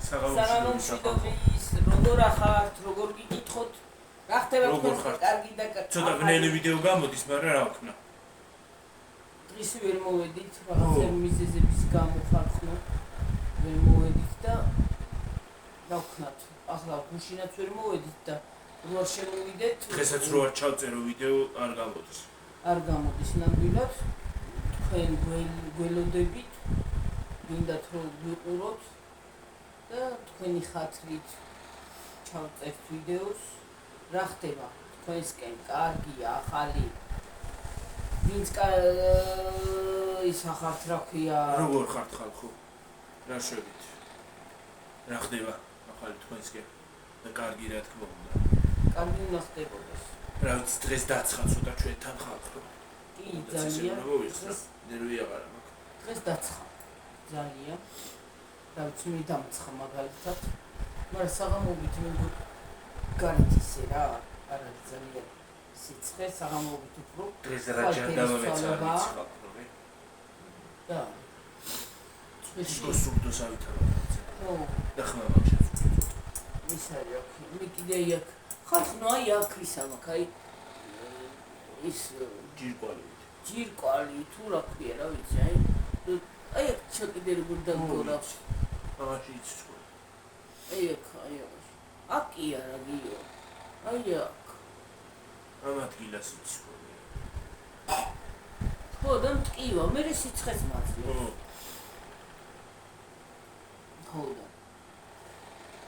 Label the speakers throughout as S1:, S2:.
S1: საღამომშვიდობის როგორ ახართ, როგორ გიკითხოთ, რა ხდება თქვენ კარგი და
S2: ცოტა გნელი ვიდეო გამოდის, მაგრამ რა ვქნა.
S1: დღეს ვერ მოვედით, რაღაცა მიზეზების გამო ხარხნა. ვერ მოვედით და რა ვქნათ. ახლა გუშინაც ვერ მოვედით და რო არ შემოვიდეთ.
S2: დღესაც რო არ ჩავწერო ვიდეო არ გამოდის.
S1: არ გამოდის ნამდვილად. თქვენ გველოდებით, გინდათ რომ ვიყუროთ და თქვენი ხათრით ჩავწერთ ვიდეოს. რა ხდება თქვენსკენ კარგია, ახალი ვინც ის ახართ რა ქვია
S2: როგორ ხართ ხალხო? რა შევით? რა ხდება ახალი თქვენსკენ და კარგი რა თქმა უნდა.
S1: კარგი უნდა ხდებოდეს.
S2: რა ვიცი დღეს დაცხა ცოტა ჩვენთან ხალხო.
S1: კი ძალიან
S2: ნერვი აღარ მაქვს.
S1: დღეს დაცხა ძალიან. რა ვიცი მე დამცხა მაგალითად. მაგრამ საღამოობით მე გარეთ ისე რა არ არის ძალიან სიცხე საღამოობით უფრო
S2: დღეს რა ჯანდავა მეცალის ხალხო და სულდოს ავითარებთ
S1: ხო
S2: და ხმამაში
S1: ისაა მე კიდე იქ ხალხო აი აქ ისა მაქვს აი ის ჯირკვალი თუ რა ქვია რა ვიცი აი აქ ჩაკიდე როგორ დაგორავს
S2: ამაში იცი
S1: აი აკი არა გიო აი აქ
S2: ამ ადგილას იცი
S1: ხო და მტკივა მე სიცხეს მართლა ხო და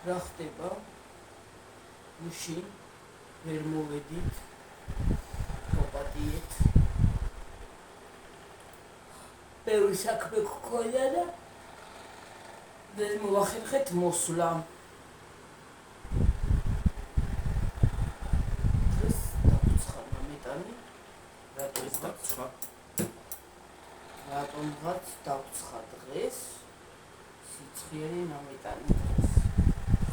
S1: რა ხდება მუშინ ვერ მოვედით მოპატიეთ ბევრი საქმე გქონდა და δεν მოვახერხეთ მოსვლა რატომღაც დავცხა დღეს სიცხიერი ნამეტანი დღეს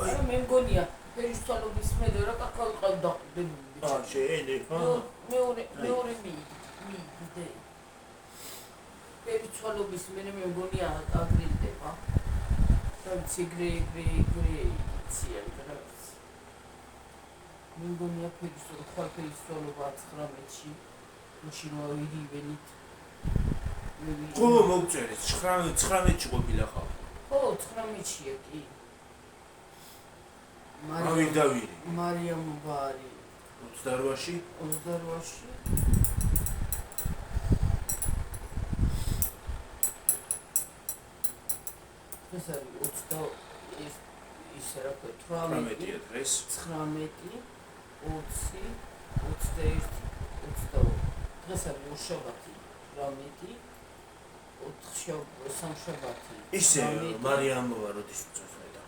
S1: აი მე მგონია ფერისცვალობის მედო რა კაკალყავ დაყდება
S2: შენი
S1: მეორე მიდე ფერისცვალობის მე მგონია აგრილდება და ციგრე მე მგონია ფერისცვალობა 19-ში მაშინ ვიდივენით
S2: ხო მოგწერეთ 19-ში ყოფილა ხალხო
S1: ხო 19-შია კი მარიამ ბარი
S2: 28-ში
S1: ეს არის 20 ისე რა ქვია
S2: 18-ია დღეს
S1: 19 20 21 22 დღეს არის უშაბათი 18 სამშაბათი
S2: ისე მარიამ ვარ როდის წესდა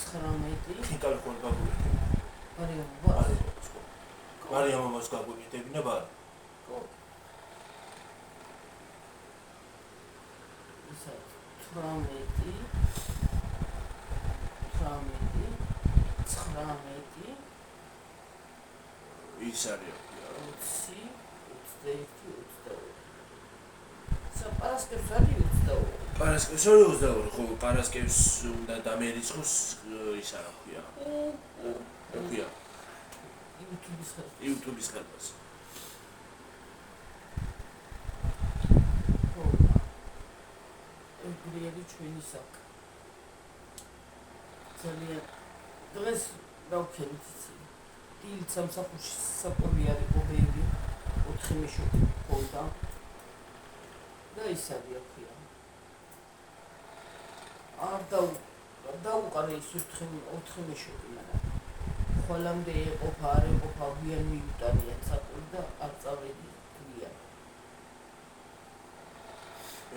S1: 19
S2: ხინკალ ხომ გაგუგებია მარიამ მას გაგუგებია ბარ
S1: ხო ისე 19
S2: ის არის
S1: 20 პარასკევს არის 22.
S2: პარასკევს არის 22, ხო, პარასკევს უნდა დამერიცხოს ის არა ქვია. ქვია. YouTube-ის ხალხს.
S1: ხო. ეგრეები ჩვენი საკ. ძალიან დღეს გავქენით იცი. დილით სამსახურში საკვები არის ყოველი 4 მეშვიდე ხონდა. და ისაა ქვია. არ დაუყარე ის 4 მეშვიდე, მაგრამ ხოლამდე ეყოფა არ ეყოფა გვიან მიუტანია საკვები და არ წავედი გვიან.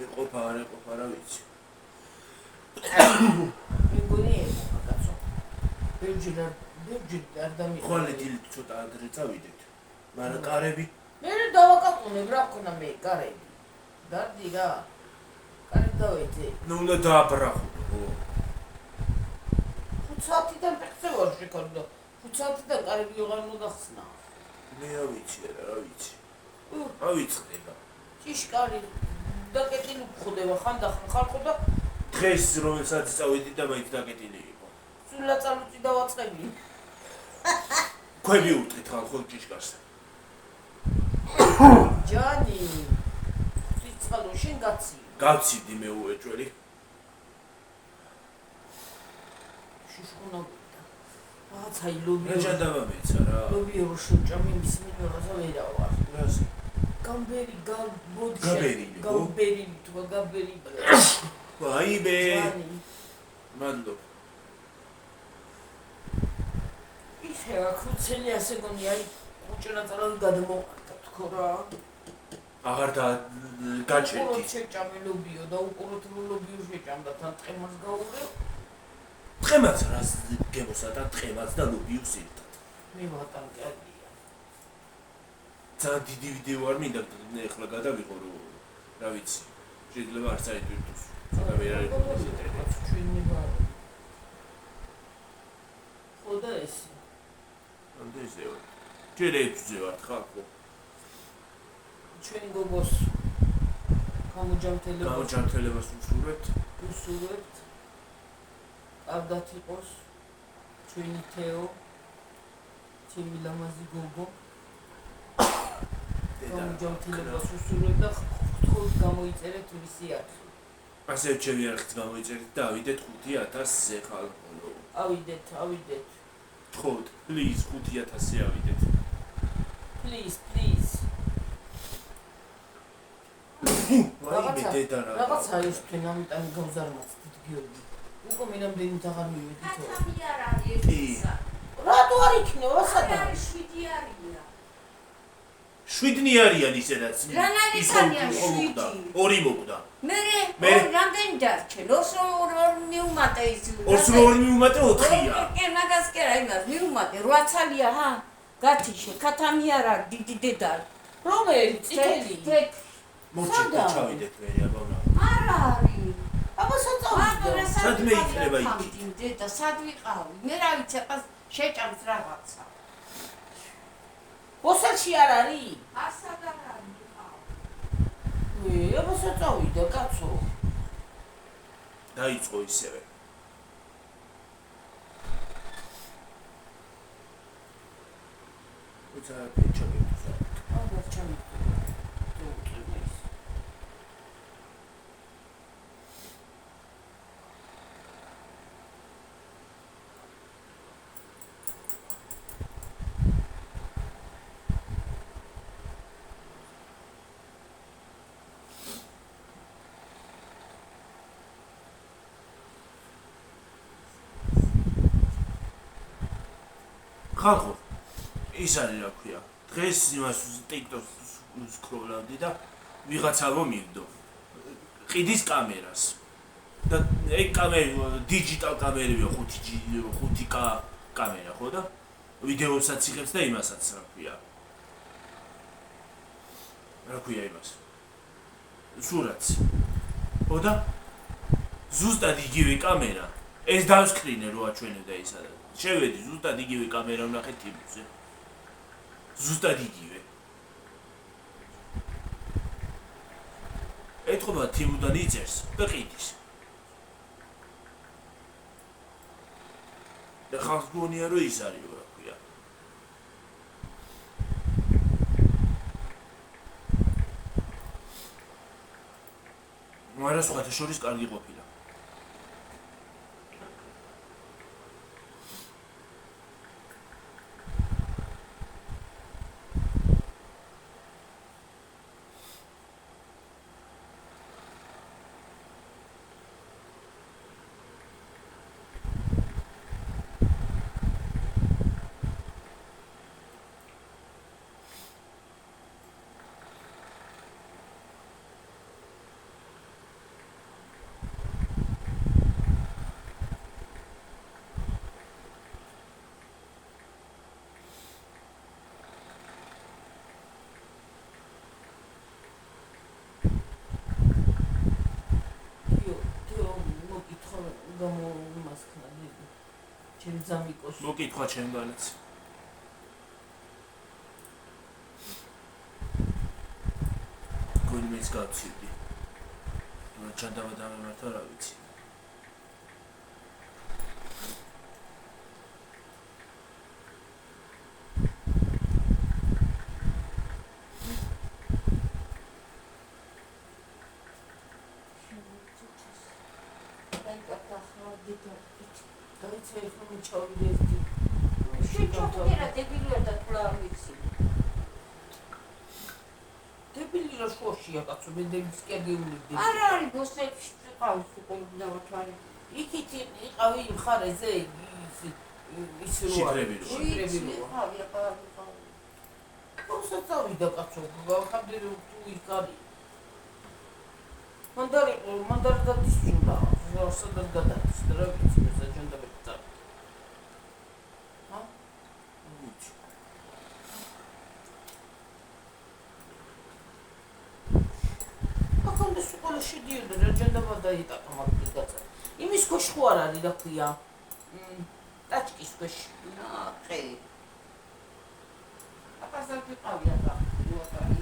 S2: ეყოფა არ ეყოფა რა ვიცი.
S1: მეგონი ეყოფა კაცო. ბევრი არ დამიყვა.
S2: ხოლმე დილით ცოტა ადრე წავიდეთ. მაგრამ კარები
S1: მე დავაკაკუნებ რა ქონა მე კარები. დარდი რა. კარები დავეძე.
S2: ნუ უნდა დააბრახო.
S1: 5 საათიდან პექცევარ შეკარდა. 5 საათიდან კარები აღარ მოგახსნა.
S2: მე რა ვიცი რა ვიცი. რა ვიცხდება.
S1: ჭიშკარი და კეთილი ხდება ხანდახან ხალხო და
S2: დღეს რომელსაც წავედი და მაინც დაკეტილი იყო.
S1: სულა წალუწი დავაწყები.
S2: ქვები ურტყით ხალხო ჭიშკარს.
S1: ჯანი. ციცალო შენ გაცი.
S2: გავციდი მე უეჭველი.
S1: შუშხუნა. რაღაცაი ლობი.
S2: რა ჯანდაბა მეცა რა.
S1: ლობი რო შეჭამი მის მინორაზე ვერავარ.
S2: რასი?
S1: გამბერი გაბოდი.
S2: გაბერი.
S1: გამბერი თუ გაბერი.
S2: აი ბე.
S1: ჯანი.
S2: მადლობ.
S1: ისე აქუცელი ასე გონი აი უჭერა წარავი გადმოვყავდა თქო რა.
S2: აღარ და გაჩერდი.
S1: უყუროთ შეჭამი ლობიო და უყუროთ ლობიო შეჭამდა თან ტყემას გაურევ.
S2: ტყემაც რას გემოსა და ტყემაც და ლობიოს ერთად.
S1: მე ვატან კარგია.
S2: ძალიან დიდი ვიდეო არ მინდა ეხლა გადავიღო რომ რა ვიცი. შეიძლება არ საერთოდ ცოტა ვერ არის ეს
S1: ჩვენი ვარ. ხოდა ეს
S2: ამდენზე ვარ. ჯერებზე ვარ ხალხო.
S1: ჩვენი გოგოს
S2: გამოჯანმრთელებას უსურვებთ.
S1: კარგად იყოს ჩვენი თეო ჩემი ლამაზი გოგო გამოჯანმრთელებას უსურვებ და ხთხოლ გამოიწერეთ მისი არხი.
S2: ასე ჩემი არხით გამოიწერეთ და ავიდეთ 5000-ზე ხალხო.
S1: ავიდეთ.
S2: ხოთ, please 5000-ზე ავიდეთ.
S1: Please.
S2: ვაიმე დედა რა.
S1: რაღაცა ის თქვენ ამიტომ გავზარმაცდით გიორგი. უკვე მე ნამდვილად აღარ მივედით.
S3: კაცამი არ არის ერთისა.
S1: რატო არ იქნება სადაც?
S3: 7 არია.
S2: 7 არიან ისედაც.
S3: რანაირად არიან 7?
S2: ორი მოგდა.
S3: მე რამდენი დარჩენ? ორ მიუმატე ის.
S2: ორ მიუმატე 4-ია.
S3: მაგას კი არა იმას მიუმატე 8 ცალია ჰა. გათიშე კაცამი არ არის დიდი დედა.
S1: რომელი წითელი?
S2: მოჭიდე ჩავიდეთ მე აბა.
S3: არ არის.
S1: აბა საწავიდა.
S2: სადმე იქნება იქ?
S3: დედა სად ვიყავი? მე რა ვიცი, აბა შეჭამს რაღაცა.
S1: ოსელში არ არის?
S3: ასად არ არის ვიყავ.
S1: აბა საწავიდა კაცო.
S2: დაიწყო ისევე. უცა პეჩოგეთსა.
S1: აბა ჩამი.
S2: ხალხო ის არის რა ქვია დღეს იმას TikTok-ს სკროლავდი და ვიღაცა მომიგდო ყიდის კამერას და ეგ კამერა დიჯიტალ კამერაა 5K კამერა ხო და ვიდეოსაც იღებს და იმასაც რა ქვია იმას სურათს ხო და ზუსტად იგივე კამერა ეს დავსკრინე რო აჩვენებდა ისა და შევედი ზუსტად იგივე კამერა ვნახე თიმზე ზუსტად იგივე ეთქობა თიმუდან იწერს და ყიდის და ხალხს გონია რომ ის არის რა ქვია მაგრამ სხვათა შორის კარგი ყოფილა მოკითხვა ჩემგანაც გონი მეც გავცივდი რა ჩადავა დამემართა რა ვიცი
S1: დაიცა ეხლა მოჩავდი ერთი
S3: შეჩოქერა დებილია და თულა არ ვიცი.
S1: დებილი რა შუაშია კაცო მე დებიც კი არ გეუნებდი.
S3: არა არის ბოსებში ყავს უკვე დავათვალე.
S1: იქით იყავი იმ ხარეზე ის რო
S2: შიფრები რო.
S1: შიფრები რო.
S3: ხავია პარაკი.
S1: ოღონდ წავიდა კაცო გავხარდი რომ თუ იქ არის. მანდარი დადისწულა. სადაც გადადის რა ვიცი მე საჯანდაბები წავ.
S2: ვიცი.
S1: ახლა სკოლა შედიოდა რა ჯანდაბა დაიტაყა მაგდ გაცა. იმის ქვეშ ხო არ არის რა ქვია? ტაჭკის ქვეშ.
S3: ნახე. აპასალ ვიყავია და უყარი.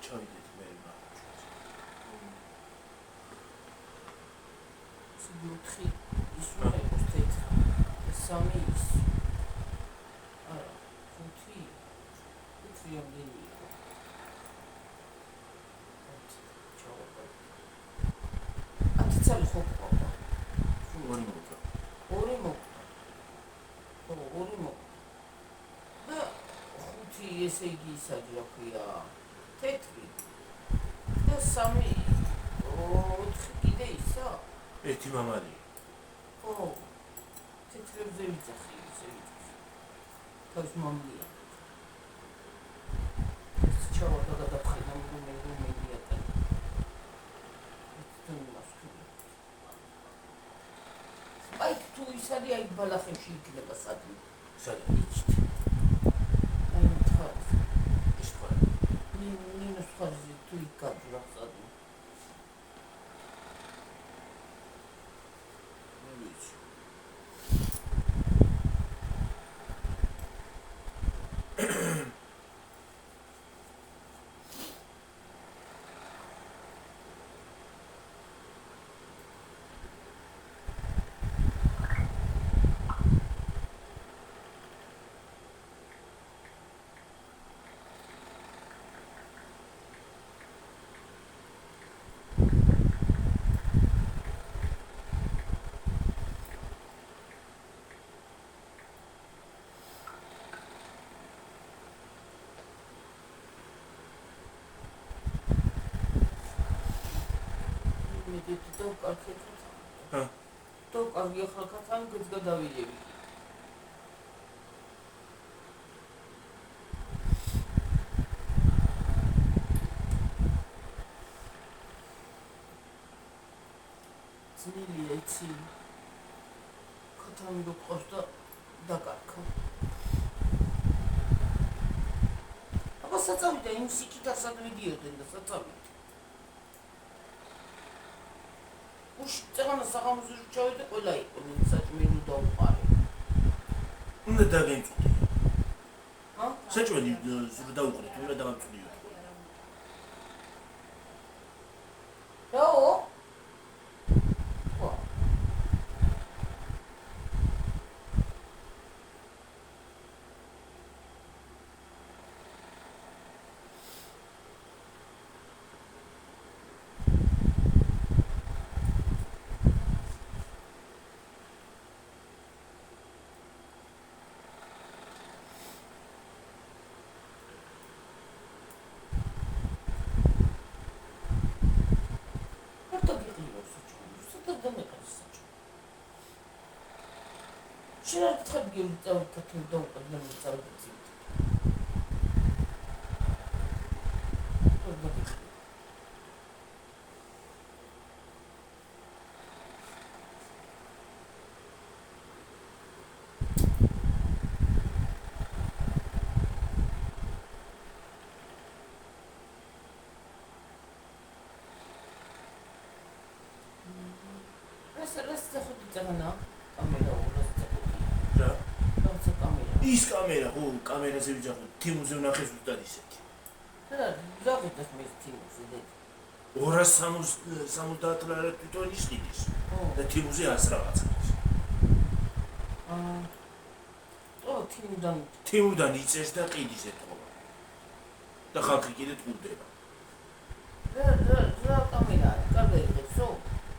S2: ჩავიდეთ მე რა.
S1: სიუთხი ის უნდა იყოს თეთრი. სამი ის. არა, ხუთი. თეთრი ამდენი იყო. ჩავაბა. ათი ხო ყავდა.
S2: ორი მოვიდა.
S1: ორი მოვიდა. ორი მოვიდა. და ხუთი ესე იგი ისაჯი რა ქვია. თეთრი. და სამი. ოთხი კიდე ისა.
S2: ერთი მამალი.
S1: ო. თეთრებზე ვიცახი ისე ვიცი. თავს მომლია. ეს ჩავარდა და დაფხენა მომელია და. აი თუ ის არის აი ბალახებში იქნება სადმე.
S2: სადაც.
S1: აი თხარ.
S2: ის თქვა.
S1: ნინოს ხარზე თუ იქ გაძრა სადმე.
S2: მე ვიცი.
S1: და კარგი ხა. და კარგი ხა კაცან გზ გადავიები. ძნელია იცი. კაცანი გყავს და დაკარგა. აბა საწავიდა იმ სიკიტასად მიდიოდნენ და საწავიდა. წეგანა საღამოზე ჩავედი ყველა იყო საჭმელი დაუყარე.
S2: უნდა დაგემწვდი.
S1: ჰა?
S2: საჭმელი დაუყრეთ, უნდა დაგემწვდიო.
S1: რაო? შენ არ გიგები წავიკეთე და უკადლემ წავიკეთე. Раз заходит цегана, камера у нас заходит.
S2: რა?
S1: Там камера.
S2: ის კამერა, ხო, კამერაზე ვიძახო, თიმუზე ვნახე ზუსტად ისეთი.
S1: რა, ზოგადად მე თიმუზე.
S2: 270 ლარი თვითონ ისყიდის
S1: ხო.
S2: და თიმუზე 100 რაღაცა. თიმუდან იწეს და ყიდის ეთყობა. და ხალხი კიდე ტყუდება.
S1: რა კამერაა? კარგი იღებსო?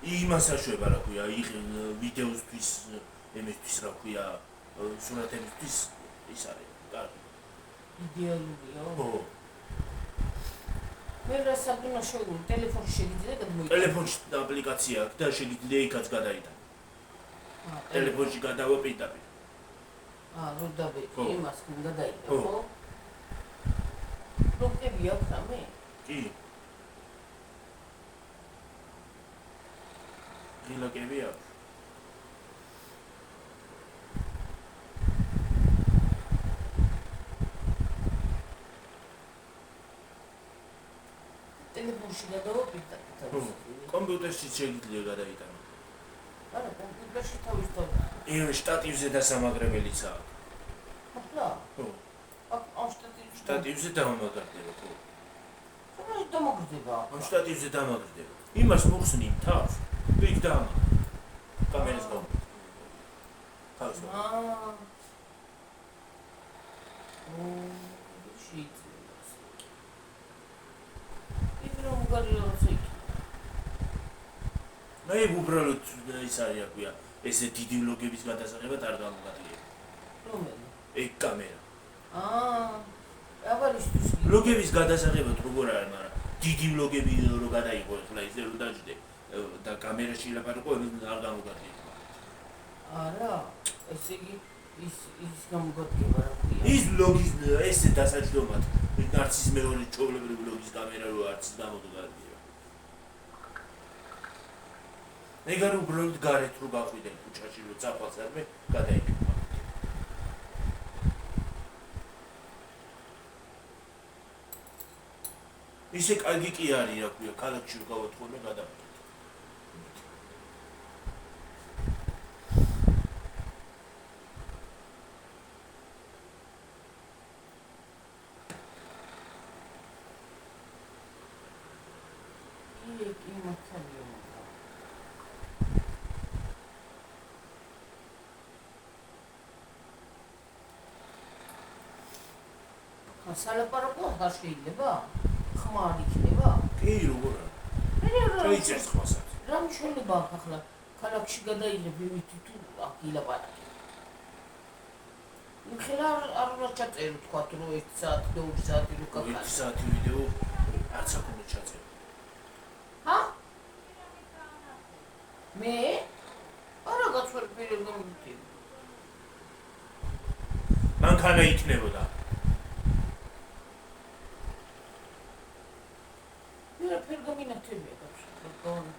S2: იმას აშვება რა ქვია, ვიდეოსთვის, ემისთვის რა ქვია, სურათებისთვის ის არის, კარგი.
S1: იდეალურია.
S2: ხო.
S1: მე რა საბუნა შეგვიძლია ტელეფონში შეგიძლია გადმოიტანო.
S2: ტელეფონში აპლიკაცია აქვს და შეგიძლია იქაც გადაიტანო. ტელეფონში გადავა პირდაპირ.
S1: რო დავე
S2: ხო.
S1: იმას გადაიტანო,
S2: ხო.
S1: ხო? ბლოკები აქვს რამე?
S2: კი. ღილაკები აქვს.
S1: ტელეფონში გადავა პირდაპირ.
S2: კომპიუტერში შეგიძლია გადაიტანო.
S1: არა, კომპიუტერში თავის.
S2: შტატივზე დასამაგრებელიც აქვს.
S1: ახლა?
S2: ხო.
S1: ამ შტატივში.
S2: შტატივზე დამაგრდება, ხო.
S1: რა დამაგრდება?
S2: ამ შტატივზე დამაგრდება. იმას მოხსნი თავს. იქ დამა. კამერას გამო. თავს. მე უბრალოდ ის არის რა ქვია, ესე დიდი ვლოგების გადასაღებად არ გამოგადია.
S1: რომელი?
S2: ეგ კამერა.
S1: აბარისთვის.
S2: ვლოგების გადასაღებად როგორ არის, მაგრამ დიდი ვლოგები რო გადაიღო, ახლა ისე რომ დაждე და კამერაში ლაპარაკო, არ გამოგადია.
S1: არა, ესე იგი ის გამოგადგება რა ქვია.
S2: ის ვლოგის ესე დასაჯდომად, ნარცის მეორე ჩოვლებრივ ვლოგის კამერა რო არც გამოგადია. ეგარ უბრალოდ გარეთ რო გაყვიდან ქუჩაში რო წაყვას არმე, გადაიქება. ისე კარგი კი არის რა ქვია, ქალაქში რო გავათ ხოლმე გადავიდეთ.
S1: სალაპარაკო არ შეიძლება? ხმა არ იქნება?
S2: კი, როგორ არის? შეიძლება ხმასაც.
S1: რა მნიშვნელობა აქვს ახლა ქალაქში გადაიღებ იმით თუ ილაპარაკე. ხელა არ უნდა ჩაწერო თქვა რომ 1 საათი და 2 საათი რო გაკეთე.
S2: 1 საათი ვიდეო არც აქ უნდა ჩაწერო.
S1: ჰა? მე? არა გაწვერ პირები გამიგდი.
S2: მანქანა იქნებოდა.
S1: პერგამინათებია გაჩვენე.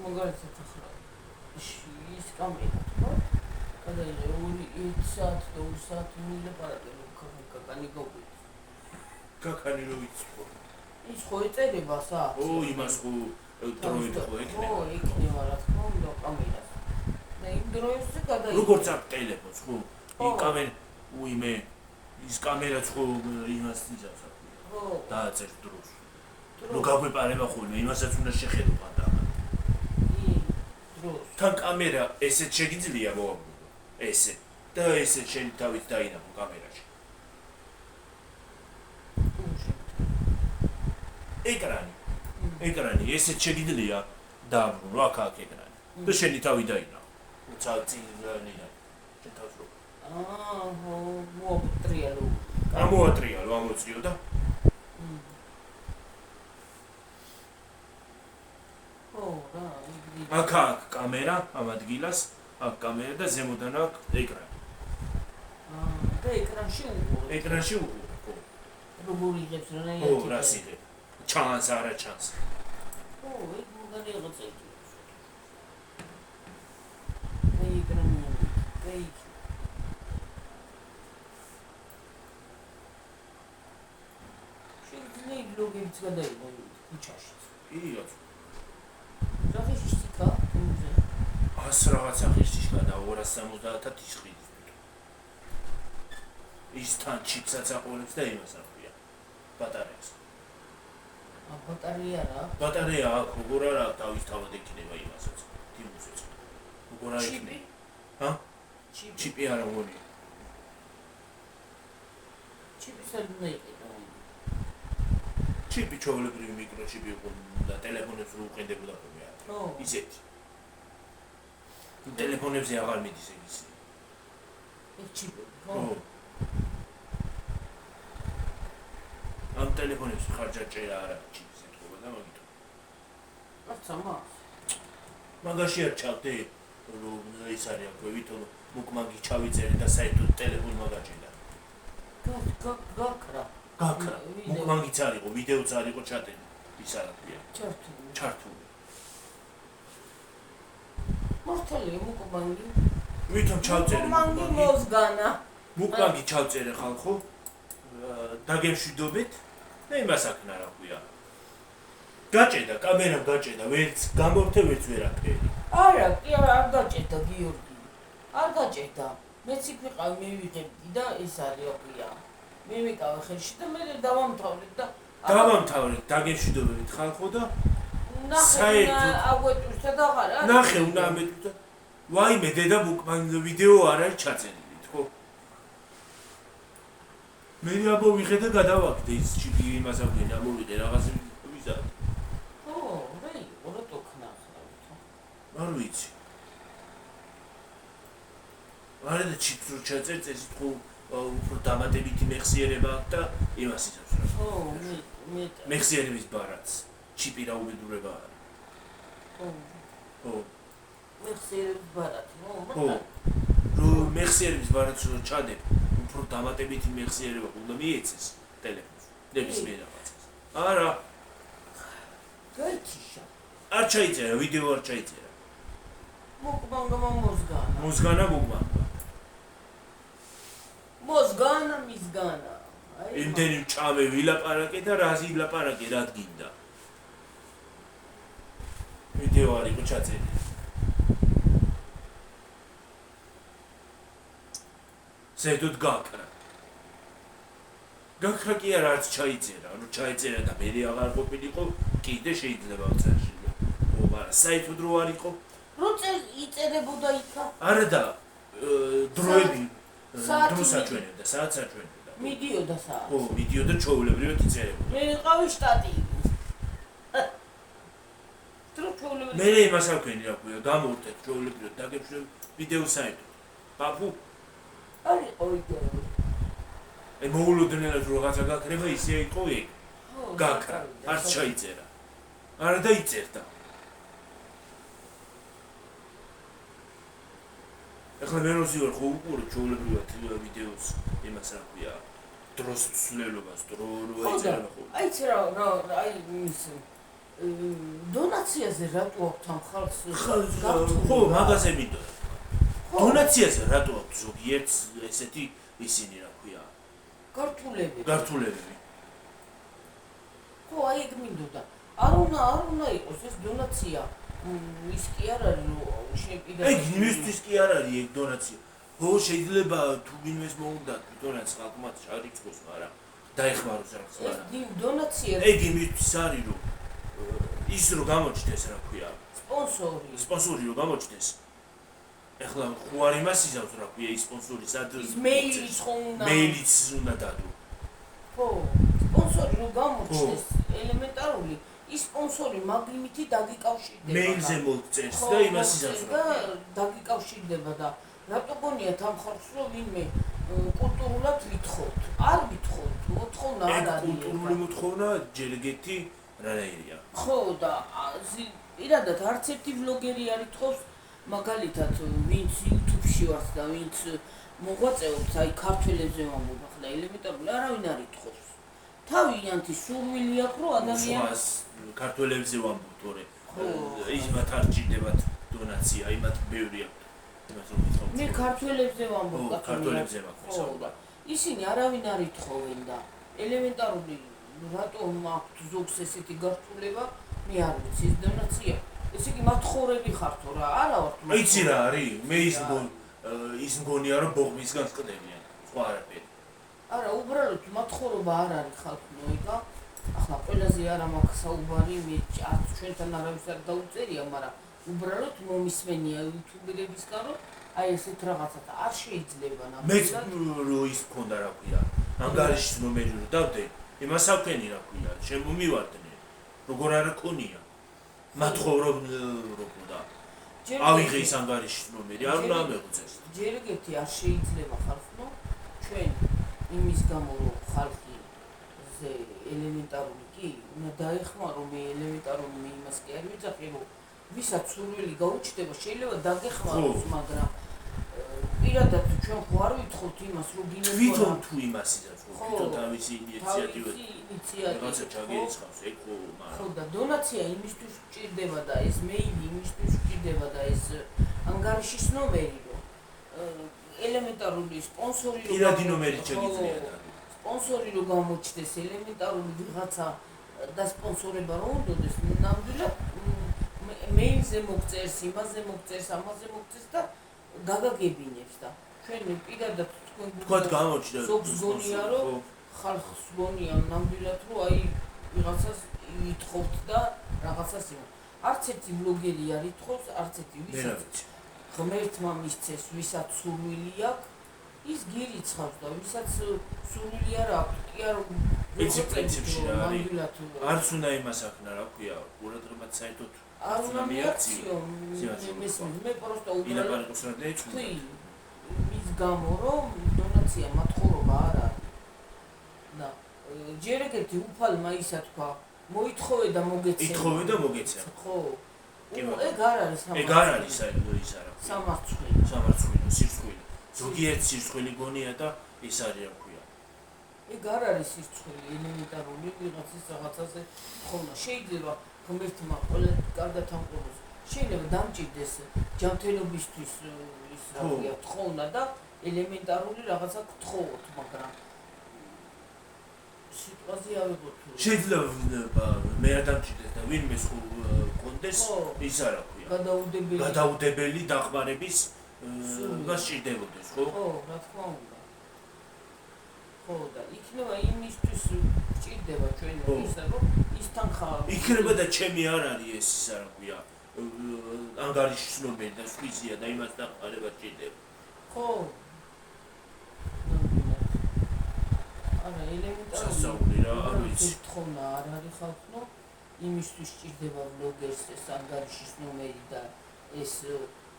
S1: მაგალითად ახლა ის კამერა ხო? გადაიღე 1 საათი და 2 საათი მილაპარაკე კაკანი გოგვით.
S2: კაკანი რო იცხო.
S1: ის ხო ეწერება საათს.
S2: იმას ხო დროით ხო ეკნება.
S1: ხო, ეკნება რა თქმა უნდა კამერას. და იმ დროისზე გადაიღე.
S2: როგორც აქ ტელეფონს ხო? ის კამერა უიმე ის კამერაც ხო იმას იზავს აქ. ხო. დააწერ დროს. რო გაგვეპარება ხოლმე იმასაც უნდა შეხედო პატარა. თან კამერა ესეც შეგიძლია მოაგვიდო. ესე. და ესე შენ თავით დაინახო კამერაში. ეკრანი ესეც შეგიძლია დააბრუნო აქ ეკრანი. და შენი თავი დაინახო. ცა წინიანია. შენ თავს რო.
S1: მოატრიალო.
S2: ამოატრიალო, ამოწიო და აქ კამერა ამ ადგილას, აქ კამერა და ზემოდან აქ ეკრანი.
S1: და ეკრანში უყურებ.
S2: ეკრანში უყურებ, ხო.
S1: როგორ იღებს რა
S2: ხო, რას იღებ? ჩანს, არა ჩანს.
S1: ხო, ეგ მაგარი რაღაც ეგ. აი ეკრანი. აი შეიძლება ლოგიც გადაიღო ქუჩაში.
S2: კი, რაც.
S1: ზოგი შტიკა, თუმზე.
S2: 100 რაღაცა ხიშში გადა 270 ისხი. ის თან ჩიპსაც აყოლებს და იმას აქვია. ბატარეას.
S1: ბატარეა რა?
S2: ბატარეა აქვს, როგორ არა თავის თავად ექნება იმასაც. თიმუსეც. როგორ არა ექნება? ჰა? ჩიპი არა მგონი.
S1: ჩიპი სად მეიყიდა?
S2: ჩიპი ჩოვლებრივი მიკროჩიპი იყო და ტელეფონებს რო უყენდებოდა ხოლმე.
S1: ხო.
S2: ისეთი. ტელეფონებზე აღარ მიდის ეგ.
S1: ეგ ჩიპი.
S2: ხო. ამ ტელეფონებს ხარჯაჭერა არა ჩიპს ეთქობა და მაგითო.
S1: არცა მას.
S2: მაგაში არ ჩავდე რომ ის არის აქვე ვითომ მუკმანგი ჩავიწერე და საერთოდ ტელეფონმა გაჭირდა.
S1: გაქრა.
S2: გაქრა. მუკმანგიც არ იყო, ვიდეოც არ იყო ჩატენი. ის არ აქვია. ჩართული.
S1: მართალია მუკმანგი.
S2: ვითომ ჩავწერე
S1: მუკმანგი მოზგანა.
S2: მუკმანგი ჩავწერე ხალხო. დაგემშვიდობით და იმას აქნა რა ქვია. გაჭედა, კამერამ გაჭედა, ვერც გამორთე, ვერც ვერაფერი.
S1: არა, კი არ გაჭედა გიორგი. არ გაჭედა. მეც იქ ვიყავ, მივიღებდი და ეს არის ოქია. მე მეკავე ხელში და მე დავამთავრეთ და
S2: დავამთავრეთ, დაგემშვიდობებით ხალხო და
S1: ნახე აგვეტვირთა და აღარ არის.
S2: ნახე უნდა ამეტვირთა. ვაიმე დედა მუკმანგ ვიდეო არ არის ჩაწერილი, თქო. მე ამოვიღე და გადავაგდე ის ჩიპი იმას აქვია, ამოვიღე რაღაც ვიზა.
S1: ხო, რეი, რატო ქნახავთ?
S2: არ ვიცი. არა და ჩიპს რო ჩაწერს ეს თქო უფრო დამატებითი მეხსიერება აქვს და იმას იცავს რა.
S1: ხო, მე
S2: მეხსიერების ბარაც ჩიპი რა უბედურება არის.
S1: ხო.
S2: ხო.
S1: მეხსიერების ბარათი,
S2: ხო. რო მეხსიერების ბარაც რო ჩადებ, უფრო დამატებითი მეხსიერება უნდა მიეცეს ტელეფონს. ნებისმიერ რაღაცას. არა.
S1: გაიჩიშა.
S2: არ ჩაიწერა, ვიდეო არ ჩაიწერა.
S1: მუკმანგა მოზგანა.
S2: მოზგანა მუკმანგა.
S1: მოზგანა მისგანა.
S2: იმდენი ჭამე ვილაპარაკე და რაზი ვილაპარაკე, რა გინდა. ვიდეო არ იყო ჩაწერილი. საერთოდ გაქრა. გაქრა კი არ არც ჩაიწერა, ანუ ჩაიწერა და მე აღარ ყოფილიყო, კიდე შეიძლება ვწერში. ო, მაგრამ საერთოდ რო არ იყო.
S1: რო იწერებოდა იქა.
S2: არა და დროები დროსაჩვენებდა, საათს აჩვენებდა.
S1: მიდიოდა საათს.
S2: ხო, მიდიოდა ჩაულებრივად იწერებოდა.
S1: მე ვიყავი შტატი. დროჩოლებრივად.
S2: მე იმას აქვენი რა ქვია, გამოვდეთ ჩაულებრივად დაგებშე ვიდეო საერთოდ. ბაბუ
S1: არის ოიდეო.
S2: აი მოულოდნელად რაღაცა გაქრება ისე იყო ეგ. გაქრა, არც ჩაიწერა. არა და იწერდა. ახლა მე როსი ვარ ხო უყურებ ჩაულებრივად ვიდეოს იმას რა ქვია, დროს ცვლილობას, დრო რო ეწერა ხო.
S1: აიც რა აი ის დონაციაზე რატო აქვს ამ ხალხს?
S2: ხო, მაგაზე მინდოდა. დონაციაზე რატო აქვს ზოგიერთ ესეთი ისინი რა ქვია? გართულებები.
S1: ხო, აი ეგ მინდოდა. არ უნდა იყოს ეს დონაცია. ის კი არ არის რომ შეპირა.
S2: ეგ იმისთვის კი არ არის ეგ დონაცია. ხო, შეიძლება თუ ვინმეს მოუნდათ თვითონაც ხალხმა ჩარიცხოს, მაგრამ დაეხმაროს რაღაც მაგრამ.
S1: ეგ დონაცია.
S2: ეგ იმისთვის არის რომ ის რო გამოჩნდეს რა ქვია? სპონსორი რო გამოჩნდეს. ეხლა ხო არ იმას იზავს რა ქვია ის სპონსორი სად
S1: მეილიც ხო უნდა
S2: მეილიც უნდა დადო.
S1: ხო, სპონსორი რო გამოჩნდეს ელემენტარული ის სპონსორი მაგნიტი დაგიკავშირდება.
S2: მეილზე მოგწერს და იმას იზავს რა ქვია.
S1: დაგიკავშირდება და რატო გონიათ ამ ხალხს რომ ვინმე კულტურულად ვითხოვთ? არ ვითხოვთ, მოთხოვნა არ არის.
S2: კულტურული მოთხოვნა ჯერგეთი რანაირია.
S1: ხო და პირადად არც ერთი ვლოგერი არ ითხოვს მაგალითად ვინც YouTube-ში ვართ და ვინც მოღვაწეობს, აი ქართველებზე ვამბობ ახლა ელემენტარული არავინ არ ითხოვს. თავიანთი სურვილი აქვს რომ ადამიანს
S2: ქართველებზე ვამბობ, თორე ის მათ არ ჭირდებათ დონაცია, იმათ ბევრი აქვს.
S1: მე ქართველებზე ვამბობ,
S2: ქართველებზე ვამბობ.
S1: ისინი არავინ არ ითხოვენ და ელემენტარული რატომ აქვთ ზოგს ესეთი გართულება, მე არ ვიცი, ეს დონაცია. ესე იგი მათხოვრები ხართო რა, არა ვარ.
S2: იცი რა არის? მე ის მგონია რომ ბოღმისგან წკდებიან, სხვა არაფერი.
S1: არა, უბრალოდ მათხოვრობა არ არის ხალხნოება. ახლა ყველაზე არა მაქვს საუბარი, მე ჩვენთან არავის არ დაუწერია, მაგრამ უბრალოდ მომისმენია იუთუბერებისგან, რომ აი ესეთ რაღაცათა არ შეიძლება
S2: მეც რო ის მქონდა რა ქვია, ანგარიშის ნომერი რო დავდე, იმას ავქენი რა ქვია, შემომივარდნენ, როგორ არ ქონია. მათხოვრობ და ავიღე ის ანგარიშის ნომერი, არ უნდა ამეღწეს.
S1: ჯერ ერთი არ შეიძლება ხალხო, ჩვენ იმის გამო რომ ხალხი ზე ელემენტარული კი, უნდა დაეხმარო მე ელემენტარული მე იმას კი არ ვიძახი, რომ ვისაც სურვილი გაუჩნდება, შეიძლება დაგეხმაროს, მაგრამ პირადად ჩვენ ხო არ ვითხოვთ იმას, რომ გინდა
S2: თვითონ თუ იმას იზამს, თვითონ თავისი ინიციატივა რაღაცა ჩაგეიწყავს, ეგ
S1: ხო და დონაცია იმისთვის გვჭირდება და ეს მეილი იმისთვის გვჭირდება და ეს ანგარიშის ნომერი, რომ ელემენტარული სპონსორი
S2: რო პირადი ნომერი შეგიძლია და
S1: სპონსორი რო გამოჩნდეს, ელემენტარული ვიღაცა და სპონსორება რო უნდოდეს, ნამდვილად მეილზე მოგწერს, იმაზე მოგწერს, ამაზე მოგწერს და გაგაგებინებს და ჩვენ პირადად
S2: თქვენ გამოჩნდა
S1: ზოგს გონია რომ ხალხს გონია ნამდვილად რომ აი ვიღაცას ითხოვთ და რაღაცას იმო. არც ერთი ბლოგერი არ ითხოვს, არც ერთი ვისაც ღმერთმა მისცეს, ვისაც სურვილი აქვს, ის გირიცხავს და ვისაც სურვილი არ აქვს, კი არ
S2: იცი პრინციპში რა არის. არც უნდა იმას აქნა რა ქვია, ყურადღებაც საერთოდ
S1: არ უნდა მიაქციო, მე პროსტო უბრალოდ ვთქვი ის გამო რომ დონაცია მათხოვრობა არ არის და ჯერ ეგეთი უფალმა ისა თქვა მოითხოვე და მოგეცე.
S2: ითხოვე და მოგეცე.
S1: ხო. ეგ არ არის სამართლი.
S2: ეგ არ არის ის არა.
S1: სამართლი.
S2: სამართლი, სირცხვილი. ზოგიერთ სირცხვილი გონია და ის არის რა ქვია.
S1: ეგ არ არის სირცხვილი, ელემენტარული ვიღაცის რაღაცაზე ხონა. შეიძლება ღმერთმა ყველა კარგად ამყუროს. შეიძლება დამჭირდეს ჯანმრთელობისთვის ის რა ქვია, თხოვნა და ელემენტარული რაღაცა გთხოვოთ, მაგრამ სიტყვაზე ავიღოთ.
S2: შეიძლება მე არ დამჭირდეს და ვინმე კონდეს ის არა ქვია. გადაუდებელი დახმარების მას ჭირდებოდეს, ხო?
S1: ხო, რა თქმა უნდა. ხო და იქნება იმისთვის ჭირდება ჩვენ ისა რომ ისთან ხარ.
S2: იქნება და ჩემი არ არის ეს ისა რა ქვია. ანგარიშის ნომერი და სვიზია და იმას დახმარება ჭირდება.
S1: ხო. არა, ელემენტარული.
S2: სასაული რა, არ ვიცი.
S1: თხოვნა არ არის ხალხო, იმისთვის ჭირდება ბლოგერს ეს ანგარიშის ნომერი და ეს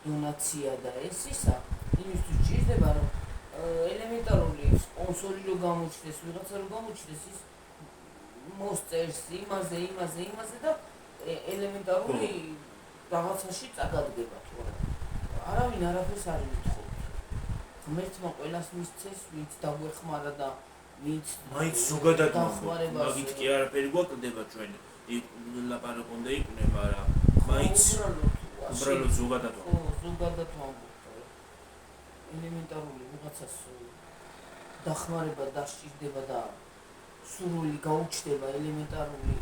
S1: დონაცია და ეს ისა, იმისთვის ჭირდება რომ ელემენტარული სპონსორი რო გამოჩნდეს, ვიღაცა რო გამოჩნდეს, ის მოსწერს იმაზე და ელემენტარული რაღაცაში წაგადგება თორე. არავინ არაფერს არ ითხოვთ. ღმერთმა ყველას მისცეს, ვინც დაგვეხმარა და ვინც
S2: მაინც ზოგადად მაგით კი არაფერი გვაკლდება ჩვენ. ლაპარაკ უნდა იყვნენ, მაგრამ მაინც უბრალოდ ზოგადად
S1: ვამბობ. ელემენტარული ვიღაცას დახმარება დასჭირდება და სურვილი გაუჩნდება ელემენტარული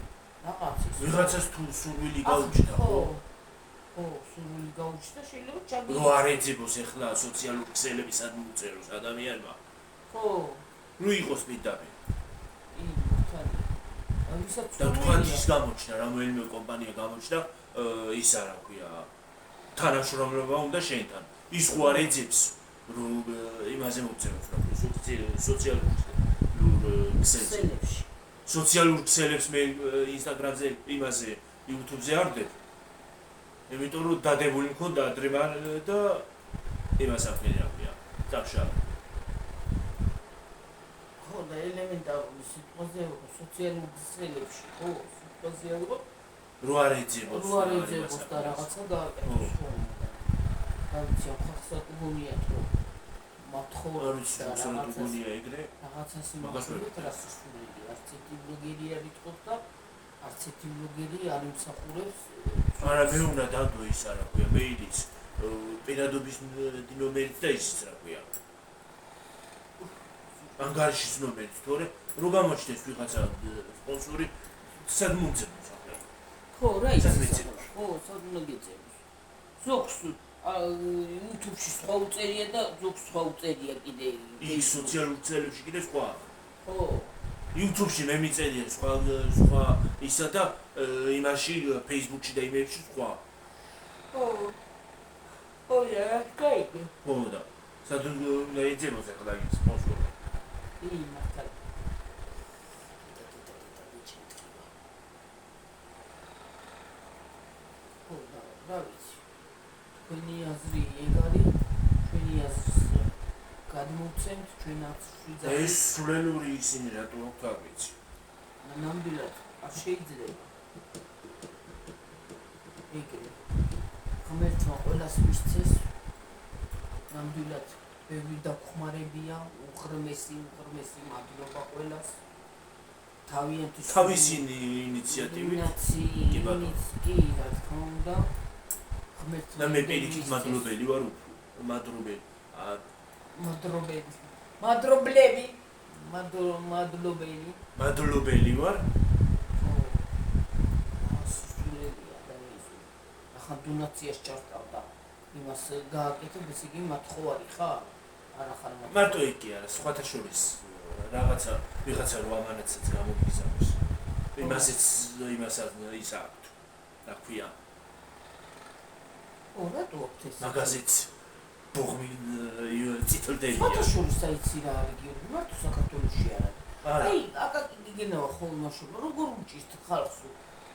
S1: რაღაცის.
S2: ვიღაცას თუ სურვილი გაუჩნდა, ხო?
S1: ხო, სურვილი გაუჩნდა, შეიძლება ჩაგიიღოს.
S2: რო არ ეძებოს ახლა სოციალური ქსელების ადმოუწეროს ადამიანმა.
S1: ხო.
S2: რო იყოს პირდაპირ.
S1: ვისაც
S2: და თქვენ ის გამოჩნდა, რომელიმე კომპანია გამოჩნდა, ის არა ქვია, თანამშრომლობა უნდა შენთან. ის ხო არ ეძებს, რომ იმაზე მოგწეროს რა ქვია, სოციალურ ქსელებში. სოციალურ ქსელებს მე ინსტაგრამზე, იმაზე, YouTube-ზე არ ვდებ. იმიტომ რომ დადებული მქონდა ადრევარ და იმას ახლა რა ქვია, დაშა.
S1: ხო და ელემენტარული სიტყვაზე სოციალურ ქსელებში, ხო, სიტყვაზე აღო
S2: რო არ ეძებოს
S1: და რაღაცა გააკეთოს. გავიცი ხახსა გონიათ რომ მათხოვებს და
S2: სანტუგუნია ეგრე
S1: რაღაცას
S2: მაგას ვერ
S1: იმაგრეთ რა საშუალება არც ერთი ბლოგერი არ იტყობს და არც ერთი ბლოგერი არ იმსახურებს
S2: არა მე უნდა დადო ის რა ქვია მეილის პირადობის ნომერიც და ისიც რა ქვია ანგარიშის ნომერიც თორე რო გამოჩნდეს ვიღაცა სპონსორი სად მომწევს ახლა
S1: ხო რა ის
S2: სამეცნიერო.
S1: ხო სად უნდა გეწევს ზოგს YouTube-ში სხვა უწერია და ზოგს სხვა უწერია კიდე
S2: ის სოციალურ ქსელებში კიდე სხვა
S1: ხო
S2: YouTube-ში მე მიწერია სხვა ისა და იმაში Facebook-ში და იმებში სხვა
S1: ხო ხო რა კაი
S2: ხო და სად უნდა ეძებოს ახლა ის სპონსორი
S1: მართლა ხო რა ვიცი თქვენი აზრი ეგ არის ჩვენი აზრს გადმოვცემთ ჩვენ არც
S2: და
S1: შვიძა
S2: ეს სულელური ისინი რატო აქვს არ ვიცი
S1: ნამდვილად არ შეიძლება ეგრე ღმერთმა ყველას მისცეს ნამდვილად ბევრი დახმარებია უღრმესი მადლობა ყველას
S2: თავისი ინიციატივით
S1: კი რა თქმა უნდა ღმერთმა
S2: და მე პირიქით მადლობელი ვარ მადლობელი ვარ
S1: ახლა დონაციას ჩართავდა იმას გააკეთებ ესე იგი მათხოვარი ხარ არა ხარ
S2: მარტო იქ კი არა სხვათა შორის რაღაცა ვიღაცა რო ამანაცაც გამოგიზაროს იმასაც ის აქვს რა ქვია
S1: რატო აქვს ეს
S2: მაგაზიც ბოღმი წითლდებია
S1: სხვათა შორის აიცი რა არის გიორგი მარტო საქართველოში არა
S2: არა
S1: აკაკი გიგენავა ხოლმაშობა როგორ უჭირთ ხალხს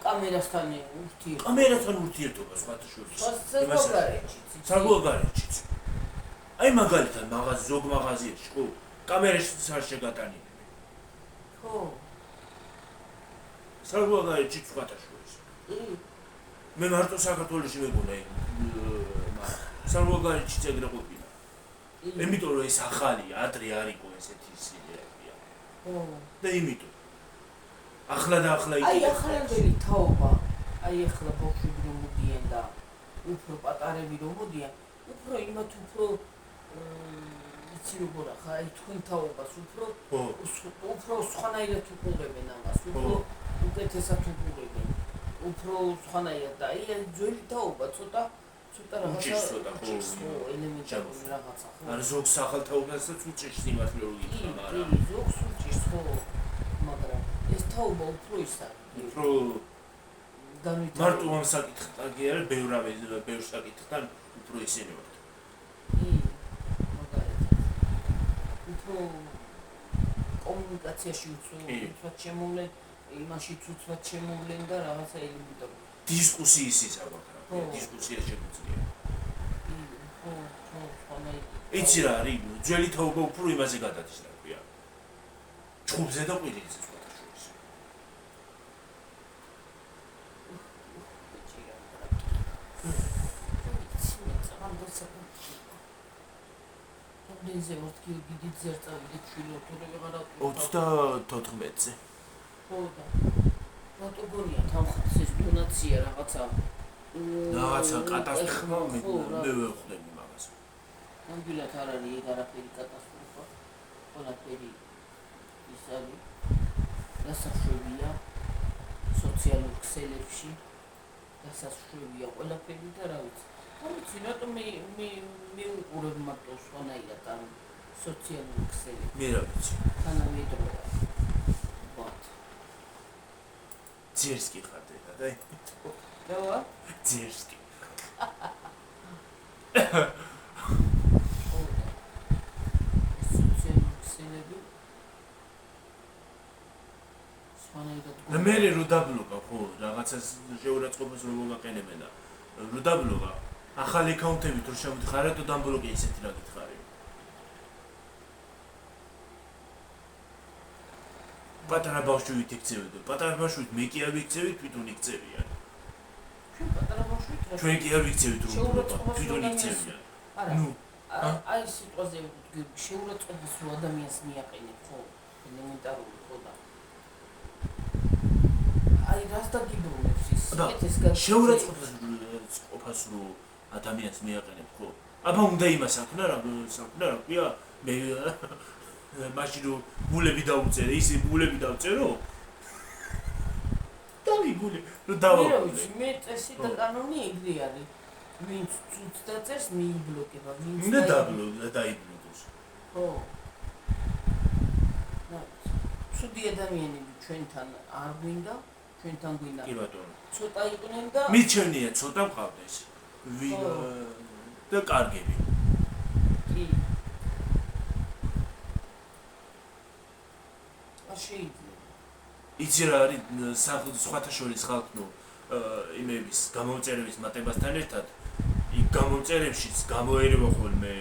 S1: კამერასთან
S2: ურთიერთობა სხვათა შორის
S1: საზღვარგარეთშიც
S2: აი მაგალითად ზოგ მაღაზიაში ხო კამერაში არ შეგატანილი
S1: ხო
S2: საზღვარგარეთში სხვათა შორის მე მარტო საქართველოში მეგონა ეგ საზღვარგარეთში ეგრე ყოფილა იმიტომ რომ ეს ახალია ადრე არ იყო ესეთი სილიებია
S1: ხო
S2: და იმიტომ ახლა
S1: აი ახლანდელი თაობა აი ახლა ბავშვები რომ მოდიან და უფრო პატარები რომ მოდიან უფრო იმათ უფრო იცი როგორ ახლა აი თქვენ თაობას უფრო სხვანაირად უყურებენ ამას უფრო უკეთესად უყურებენ უფრო სხვანაირად და აი ძველი თაობა ცოტა რაღაცა ხო ელემენტარული რაღაცა ხო
S2: არ ზოგ სახელთაობასაც უჭირს იმათ რომ იგიქნა მაგრამ
S1: ზოგს უჭირს ხო მაგრამ ეს თაობა უფრო ის არის
S2: უფრო მარტო ამ საკითხთან კი არა ბევრ საკითხთან უფრო ისინი ვართ
S1: უფრო კომუნიკაციაში უცბად შემოვლენ იმაშიც უცბად შემოვლენ და რაღაცა ელემენტარული
S2: დისკუსიის ის აგვაქვს დისკუსია შეგვიძლია იცი რა არის ძველი თაობა უფრო იმაზე გადადის რა ქვია ჩხუბზე და ყვირილზე სხვათა შორის რამდენზე ვართ გიორგი დიდზე არ წავიდეთ შვილო თორე ვეღარა 34-ზე
S1: ხო და რატო გონია თავხაც ეს დონაცია რაღაცა
S2: კატასტროფა მე ვეხვდები მაგას
S1: ნამდვილად არ არის ეგ არაფერი კატასტროფა ყველაფერი ის არის დასაშვებია სოციალურ ქსელებში დასაშვებია ყველაფერი და რა ვიცი ვიცი რატომ მე უყურებ მარტო სხვანაირად ამ სოციალურ ქსელებს
S2: მე რა ვიცი
S1: თანამედროვე ვართ
S2: ძერსკი ხარ და
S1: რა
S2: ძერსკი
S1: სოციალურ ქსელები სხვანაირად
S2: მე რო დაბლოკა ხო რაღაცას შეურაცხყოფას რომ მოგაყენებენ და რო დაბლოკა ახალი აკაუნტებით რო შემოთხარ რატო დაბლოკე ისეთი რა გითხარი პატარა ბავშვით იქცევით პატარა ბავშვით მე კი არ ვიქცევით თვითონ იქცევიან
S1: ჩვენ პატარა ბავშვით
S2: ჩვენ კი არ ვიქცევით რომ თვითონ იქცევიან
S1: არა აი სიტყვაზე შეურაცხყოფას რო ადამიანს მიაყენებ ხო ელემენტარული ხო და აი რას დაგიბრუნებს ის
S2: შეურაცხყოფას რო ადამიანს მიაყენებ ხო აბა უნდა იმას აქნა რა ქვია მე მაშინ რომ მულები დაუწერე ისე მულები დავწერო დავიგულე რომ დავაგულე
S1: მე წესი და კანონი ეგრე არის ვინც ცუდს დაწერს მიიბლოკება ვინც
S2: უნდა დაიბლოკოს
S1: ხო ცუდი ადამიანები ჩვენთან არ გვინდა ჩვენთან გვინდა
S2: კი ბატონო
S1: ცოტა იყვნენ და
S2: მიჩვენია ცოტა მყავდეს და კარგები
S1: კი შეიძლება
S2: იცი რა არის სხვათა შორის ხალხო იმების გამოწერების მატებასთან ერთად იქ გამოწერებშიც გამოერევა ხოლმე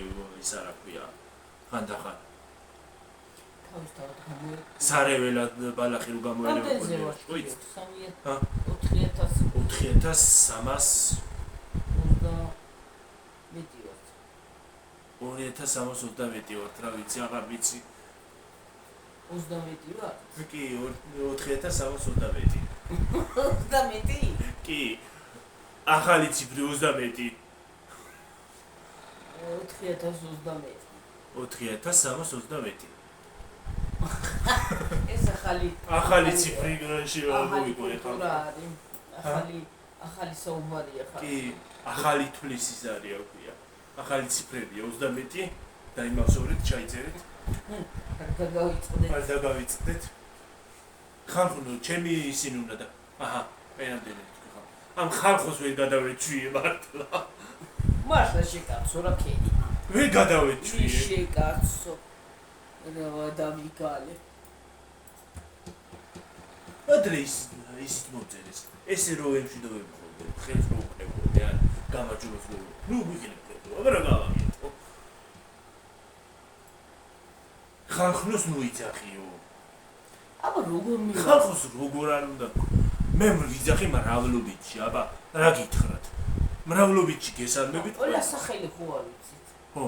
S2: ის არა ქვია ხანდახან
S1: თავისთავად გამოერევა
S2: სარეველად ბალახი რო გამოერევა
S1: ხოლმე
S2: 2320 ვართ რა ვიცი აღარ ვიცი
S1: 20 ვარ?
S2: კი 4320
S1: 20?
S2: კი ახალი ციფრი 30
S1: 4020 ეს
S2: ახალი ციფრი მოიგო
S1: ეხლა ახალი საუბარია ხარ
S2: კი ახალი თulis ის არის აქვია ახალი ციფრებია 30 და იმავსოვრით ჩაიწერეთ არ დავიწყდეთ ხალხო ჩემი ისინი უნდა და აჰა პენამდელი თქვა ამ ხალხოს ვერ გადავეჩვიე
S1: მართლა შეკაცო რა ქედი
S2: ვერ გადავეჩვიე
S1: შეკაცო რა დავიკალე
S2: ადრე ის მოწერეს ესე რო ემშვიდობები ხოლმე ხელს რო უკრებოდი ან გამარჯვებას რო ვიგინებდო აბა რა გავაკეთო ხალხოს მოიძახიო
S1: აბა როგორ მივიდა
S2: ხალხოს როგორ არ უნდა მე ვიძახი მრავლობითში აბა რა გითხრათ მრავლობითში გესალმებით
S1: ყველა სახელი ხო არ ვიცით
S2: ხო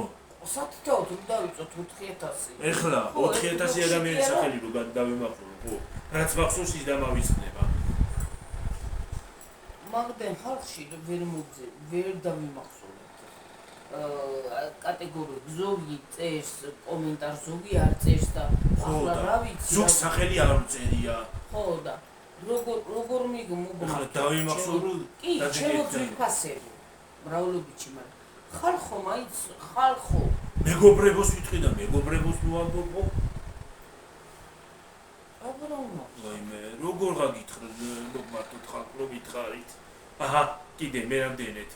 S1: სათითაოდ რომ დავიწოთ 4000
S2: ეხლა 4000 ადამიანის სახელი რო დავიმახსოვრო ხო რაც მახსოვს ის დამავიწყდება
S1: მაგდენ ხალხში ვერ დავიმახსოვრეთ კატეგორიები ზოგი წერს კომენტარს ზოგი არ წერს და ახლა რა ვიცი
S2: ზოგ სახელი არ უწერია
S1: ხო და როგორ მიგმოგმა
S2: ახლა დავიმახსოვრო
S1: კი შემოწიფასები მრავლობითში მაგრამ ხალხო მაინც ხალხო
S2: მეგობრებოს ვიტყვი და მეგობრებოს მოვამბობო
S1: აბა რა უნდა
S2: ვაიმე როგორ გაგითხრათ მარტო ხალხო რო გითხარით აჰა კიდე მე რამდენეთ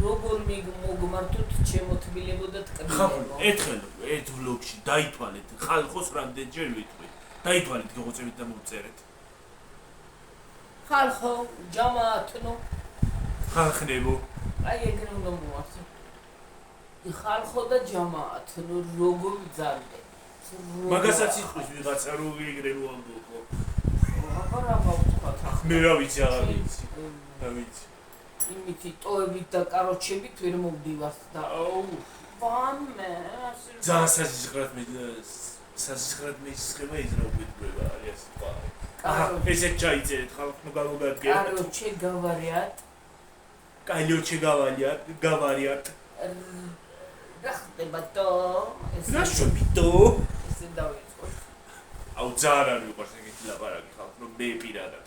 S1: როგორ მოგმართოთ ჩემოთბილებოდა ტკბილებო
S2: ხალხო ერთხელ ერთ ვლოგში დაითვალეთ ხალხოს რამდენჯერ ვიტყვი დაითვალეთ გეღოწებით და მოვწერეთ
S1: ხალხო ჯამაათნო
S2: ხალხნებო
S1: აი ეგრე უნდა მოვახსენო ხალხო და ჯამაათნო როგორ გძალდე
S2: მაგასაც იტყვის ვიღაცა რო ეგრე რო ამბობო
S1: აბა რა გავთქვათ
S2: მე რა ვიცი აღარ ვიცი რა ვიცი
S1: იმითი ტოებით და კაროჩებით ვერ მოვდივართ და ვამე
S2: ძალიან სასიხრად მე სხემა იზრა უბრალოდ არის სხვა აჰა ესე ჩაიწერეთ ხალხო გამოგადგეთ
S1: კაროჩე გავარიათ
S2: კალიოჩე გავარიათ
S1: რა ხდება თო
S2: რა შობიტო
S1: ესე დავიწყოთ
S2: აუ ძალიან არ მიყვარს ეგეთი ლაპარაკი ხალხო მე პირადად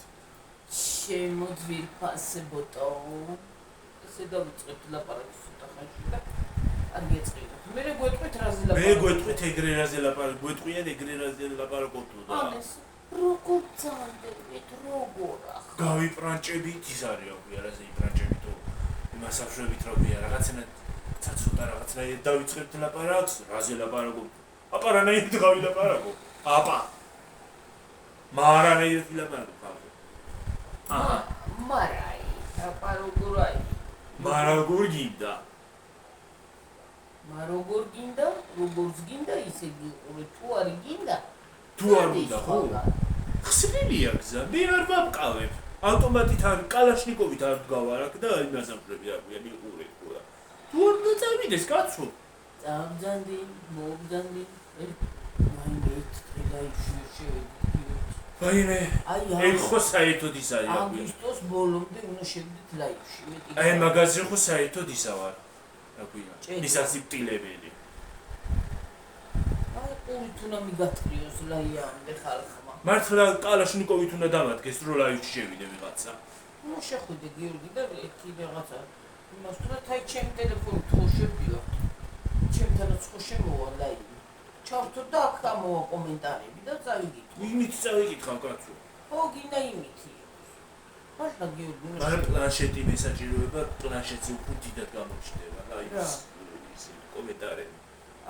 S1: შემოძვირფასებოტო ესე დავიწყეთ ლაპარაკი ცოტა ხანში და არ გეწყინოთ მე გვეტყვით რაზე ლაპარაკი
S2: მე გვეტყვით ეგრე რაზე ლაპარაკი გვეტყვიან ეგრე რაზე ლაპარაკობთ და
S1: ანეს როგორ წავდებით როგორ ახლა
S2: გავიპრანჭებით ის არის აქვია რაზე იპრანჭებითო იმას აღშვებით რა ქვია რაღაცნაირად ცოტა რაღაცნაირად დავიწყებთ ლაპარაკს რაზე ლაპარაკობთ აპა რანაირად გავილაპარაკო აპა მარანაირად ვილაპარაკო აჰა
S1: მარაი აპა როგორ
S2: მარაგურ გინდა
S1: როგორ გინდა როგორც გინდა ისე გიყურე თუ არ გინდა
S2: თუ არ უნდა ხო ხსნილია გზა მე არ ვამყავებ ავტომატით არ კალაშნიკოვით არ ვდგავარ აქ და იმას ამბები აგვია მიყურე ხო თუ არ წავიდეს კაცო
S1: წავძანდი მოგძანდი მაინც ტრილაიში შევედი
S2: ვაიმე
S1: აი
S2: ეგ ხო საერთოდ ის არის
S1: აგვისტოს ბოლომდე უნდა შევიდეთ ლაივში
S2: აი მაგაზე ხო საერთოდ ისა ვარ აკვია მისასიპტილებელი
S1: აი პულით უნდა მიგატრიოს ლაიამდე ხალხმა
S2: მართლა კალაშნიკოვით უნდა დამადგეს რომ ლაივში შევიდე ვიღაცა
S1: ნუ შეხვიდე გიორგი და ერთი რაღაცა იმას თუ თაი ჩემი ტელეფონით ხო შევდივარ ჩემთანაც ხო შემოვა ლაივი ჩავთო და აქ გამოვა კომენტარები და წავიგით
S2: იმით წავიკითხავ კაცო
S1: ხო გინდა იმითი მართლა გიორგი
S2: მაგრამ პლანშეტი მესაჯიროება პლანშეტზე უფრო დიდად გამოჩნდება აი ის კომენტარები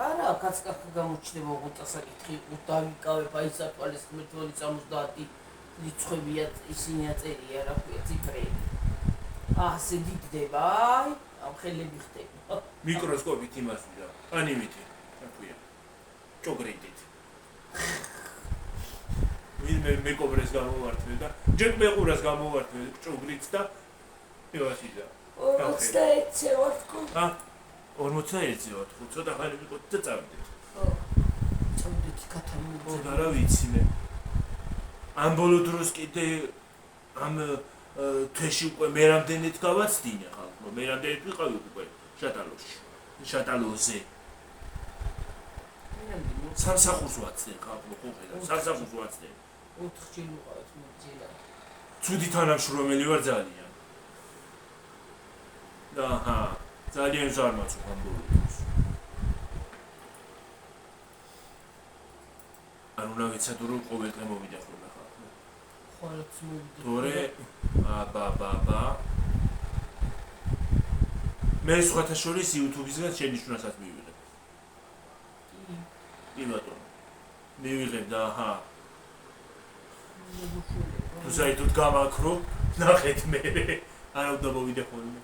S1: არა კაცკახა გამოჩნდება უღუტასაკითხი დავიკავებ აი სათვალეს 70 რიცხვებია ისინი აწერია რა ქვია ციფრები ასე დიდდება აი ამ ხელები ხდება
S2: მიკროსკოპით იმას ვიდა ანიმითი რა ქვია ჭოგრიდით ვინმე მეკობრეს გამოვართვე და ჯერ მეყურას გამოვართვე ჭოგრიც და ევასიდა
S1: 41 ვარ თქო
S2: 41 ვარ თქო ცოტა ხანი ვიყოთ და წავიდეთ
S1: ხო წავიდეთ კათამი
S2: და რა ვიცი მე ამ ბოლო დროს კიდე ამ თეში უკვე მერამდენით გავაცდინე ხალხო მერამდენით ვიყავი უკვე შატალოზე სამსახურს ვაცდენ ხალხო ხო ხედავ სამსახურს ვაცდენ
S1: 4 ჯერ ვიყავით მოძილა
S2: ცუდი თანამშრომელი ვარ ძალიან და ძალიან ზარმაცობ ამ ბოლო დროს არ უნდა ვიცადო რომ ყოველდღე მოვიდა ხოლმე ხალხო
S1: ხოლმე მოვიდა
S2: თორე აბა მე სხვათა შორის YouTube-ისგან შენიშვნასაც მივიღებ კი ბატონო მივიღებ და თუ საერთოდ გამაქრო ნახეთ მე არა უნდა მოვიდე ხოლმე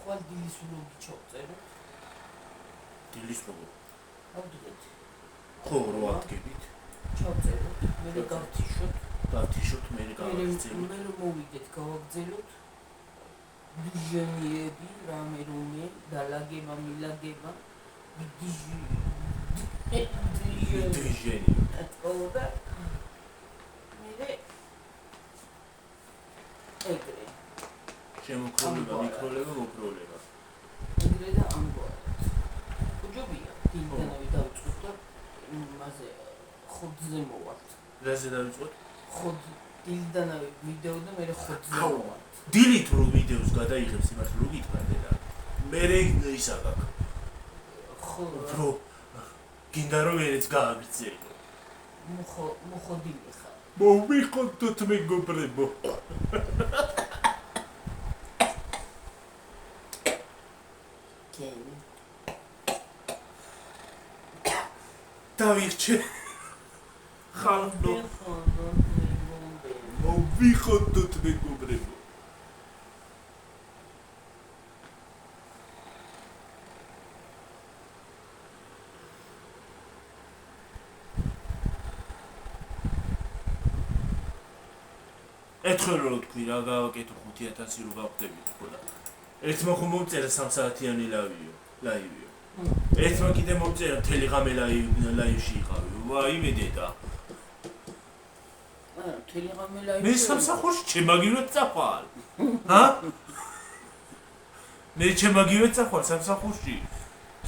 S1: ხვალ დილის ვლოგი ჩავწერო
S2: დილის ვლოგი
S1: ავდგეთ
S2: ხო რო ადგებით
S1: ჩავწერო მე გავთიშოთ
S2: მე გავაგზავნე
S1: მე მოვიდეთ გავაგზავნოთ დიჟენიები რამე რომე დალაგება მილაგება დიჟენი ატყოდა მე ეგრე
S2: შემოქროლება მიკროლება მოკროლება
S1: ეგრე და ამგვარად უჯობია დილდანავი დავიწყოთ და მასე ხოთზე მოვართ
S2: რაზე დავიწყოთ
S1: ხოდ დილდანავი ვიდეო და მე ხოთზე მოვართ
S2: დილით რო ვიდეოს გადაიღებს იმას რო გითხრათ და მე ისა გაქვს
S1: ხო
S2: რო გინდა რომ ერთს გააგრძელო
S1: მოხოდილი ხარ
S2: მოვიხოთ მეგობრებო
S1: კენი
S2: დავიხჩე ხალხო მოვიხოთ მეგობრებო ერთხელ რო თქვი რა გავაკეთო 5000 რო გავხდებით ხოლმე ერთმა ხომ მომწერა 3 საათიანი ლაივიო ერთმა კიდე მომწერა თელეგრამე ლაივში იყავი ვაიმე დედა
S1: თელეგრამე ლაივში
S2: მე სამსახურში ჩემაგივეთ წახვალ მე ჩემაგივეთ წახვალ სამსახურში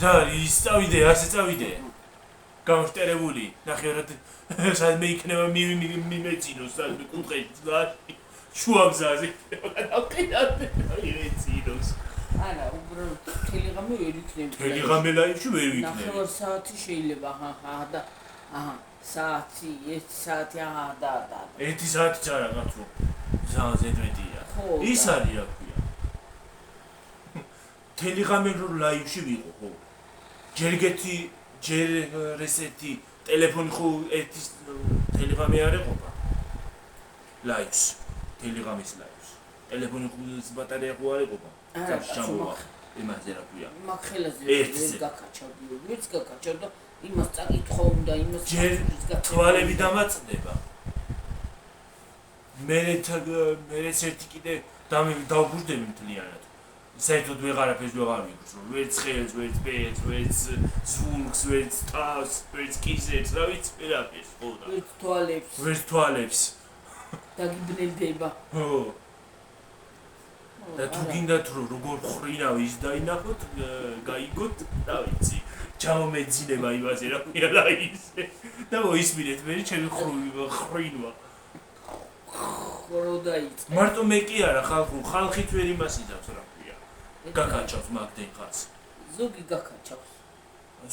S2: რა ის წავიდე ასე წავიდე გამშტერებული ნახევრად სადმე იქნება მიმეწინოს სადმე კუთხეში შუამზაზე მიმეწინოს
S1: არა უბრალოდ თელეგრამი ვერ იქნება
S2: თელეგრამე ლაივში ვერ ვიქნები
S1: ნახევარ საათი შეიძლება და საათი 1 საათი და
S2: 1 საათი არა კაცო ზედმეტია ის არის რა ქვია თელეგრამე ლაივში ვიყო ხო ჯერ რესეთი ტელეფონი ხო ერთის ტელეგრამი არ ეყოფა ლაივს ტელეგრამის ლაივს ტელეფონი ხო ბატარეა ხო არ ეყოფა ჩამოვა იმაზე რა ქვია
S1: მაგ ხელაზე ეს გაკაჩავდი ვიც გაკაჩავდა იმას წაკითხო უნდა იმას
S2: ჯერ თვალები დამაწდება მე ერთი კიდე დავგურდები მთლიანად საერთოდ ვეღარაფერს ვეღარ მიგრძნო, ვერც ხელს, ვერც ბეწს, ვერც ზურგს, ვერც თავს, ვერც კისერს, რა ვიცი, ვერაფერს ხო და ვერც თვალებს
S1: დაგიბნელდება.
S2: ხო და თუ გინდა თუ როგორ ხრინავ ის დაინახოთ, გაიგოთ, რა ვიცი, ჩამომეძინება იმაზე რა ვიყავ და ისე და მოისმინეთ მე ჩემი ხრინვა
S1: ხო დაიწყე.
S2: მარტო მე კი არა ხალხით ვერ იმას იცავს რა ქვია. გაკაჩავს მაგდენ ხალხს.
S1: ზოგი გაკაჩავს.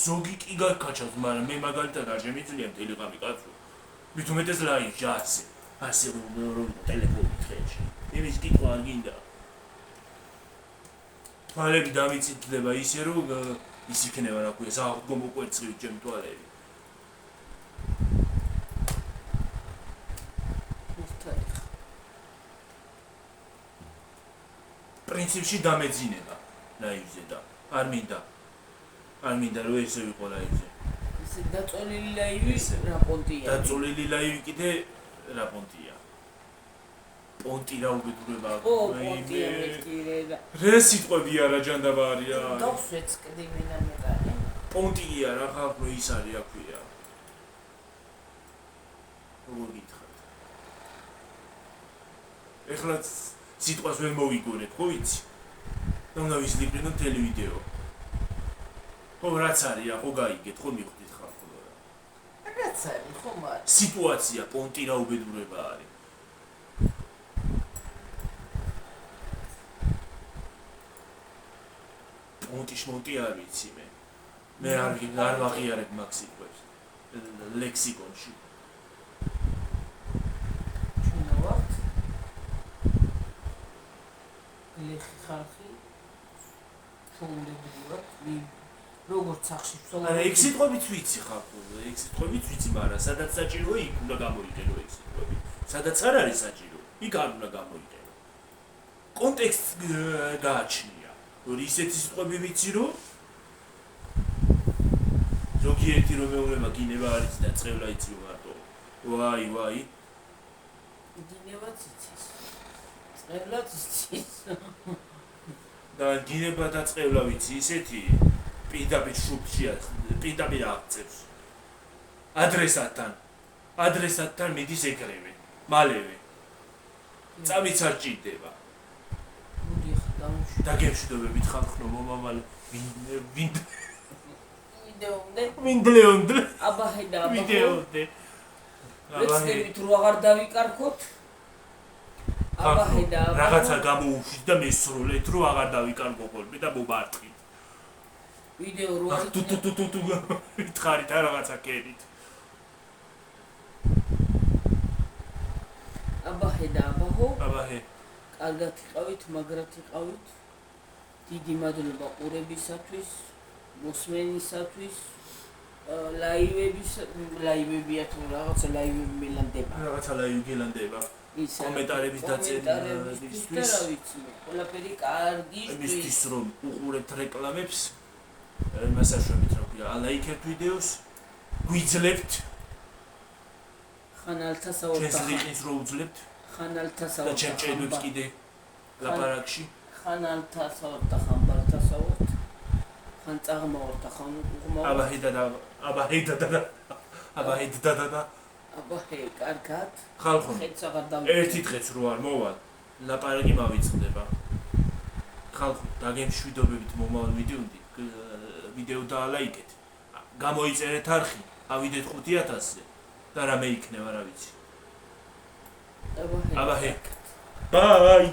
S2: ზოგი კი გაკაჩავს, მაგრამ მე მაგალითად არ შემიძლია ტელეგრამი კაცო. მით უმეტეს ლაივში ასე ტელეფონით ხელში. იმის კითხვა არ გინდა. თვალები დამიწითლება ისე რომ ის იქნება რა ქვია, საღდგომო მოკვერცხივით ჩემი თვალები. პრინციპში დამეძინება ლაივზე და არ მინდა რომ ესე ვიყო ლაივზე.
S1: ისე დაწოლილი ლაივი რა პონტია.
S2: დაწოლილი ლაივი კიდე რა პონტია. პონტი რა უბედურება.
S1: ო პონტია მეკირე და
S2: რა სიტყვებია რა ჯანდაბარია.
S1: დავსვეც კდიმენა მეყარე.
S2: პონტია რა ხალხო ის არის რა ქვია. როგორ გითხრათ. ეხლა სიტყვას ვერ მოვიგონებ, ხო ვიცი? და უნდა ვისლიპრინო ტელევიდეო. ხო რაც არის, ხო გაიგეთ, ხო მიხვდით ხალხო რა.
S1: რაც არის, ხო მაგრამ
S2: სიტუაცია პონტი რა უბედურება არის. პონტი არ ვიცი მე. მე არ ვაღიარებ მაგ სიტყვებს ლექსიკონში.
S1: ლეხი ხალხი ჩაუნდებოდა როგორც სახში
S2: არა ეგ სიტყვებიც ვიცი ხალხო ეგ სიტყვებიც ვიცი მაგრამ სადაც საჭიროა იქ უნდა გამოიყენო ეგ სიტყვები სადაც არ არის საჭირო იქ არ უნდა გამოიყენო კონტექსტ გააჩნია რომ ისეთი სიტყვები ვიცი რომ ზოგიერთი რომელება გინება არის და წევლა იცი მარტო ვაი
S1: გინევაც იცის წევლაც იცის
S2: და გინება და წევლა ვიცი ისეთი პირდაპირ შუბშია პირდაპირ აღწევს ადრესატთან მიდის ეგრევე მალევე წამიც არ ჭირდება
S1: მოდი ახლა დავუშვი
S2: დაგემშვიდობებით ხალხო მომავალ
S1: ვინდლეონდე აბაჰედა
S2: ვიდეოდე
S1: ვეცდებით რო აღარ დავიკარგოთ აბაჰედა
S2: რაღაცა გამოუშვით და მესროლეთ რომ აღარ დავიკარგო ხოლმე და მომარტყით
S1: ვიდეო რო არის
S2: თუ ვითხარით რა რაღაცა კერით
S1: აბაჰედა აბაჰო
S2: აბაჰე
S1: კარგად იყავით მაგრად იყავით დიდი მადლობა ყურებისათვის მოსმენისათვის ლაივებია თუ რაღაცა ლაივები მელანდება
S2: რაღაცა ლაივი გელანდება კომენტარების დაწერისთვის
S1: და რა ვიცი მე ყველაფერი კარგი
S2: იმისთვის რომ უყურებთ რეკლამებს მასაშვებით რა ქვია ალაიქებთ ვიდეოს გვიძლებთ
S1: ხანალთა საوضთა
S2: ჩვენს ლინკს რო უძლებთ
S1: ხანალთა
S2: და
S1: საوضთა
S2: ჩემ ჭედებს კიდე ლაპარაკში
S1: ხანალთა საوضთა ხამბალთა საوضთ ხან წაღმავართა ხან უყმავ აბაჰედა აბაჰე კარგად
S2: ხალხო
S1: ხეთს აღარ დავი
S2: ერთი დღეც რო არ მოვალ ლაპარაკი მავიწყდება ხალხო დაგემშვიდობებით მომავალ ვიდეო დაალაიქეთ გამოიწერეთ არხი ავიდეთ 5000-ზე და რამე იქნება რა ვიცი აბაჰე ბაი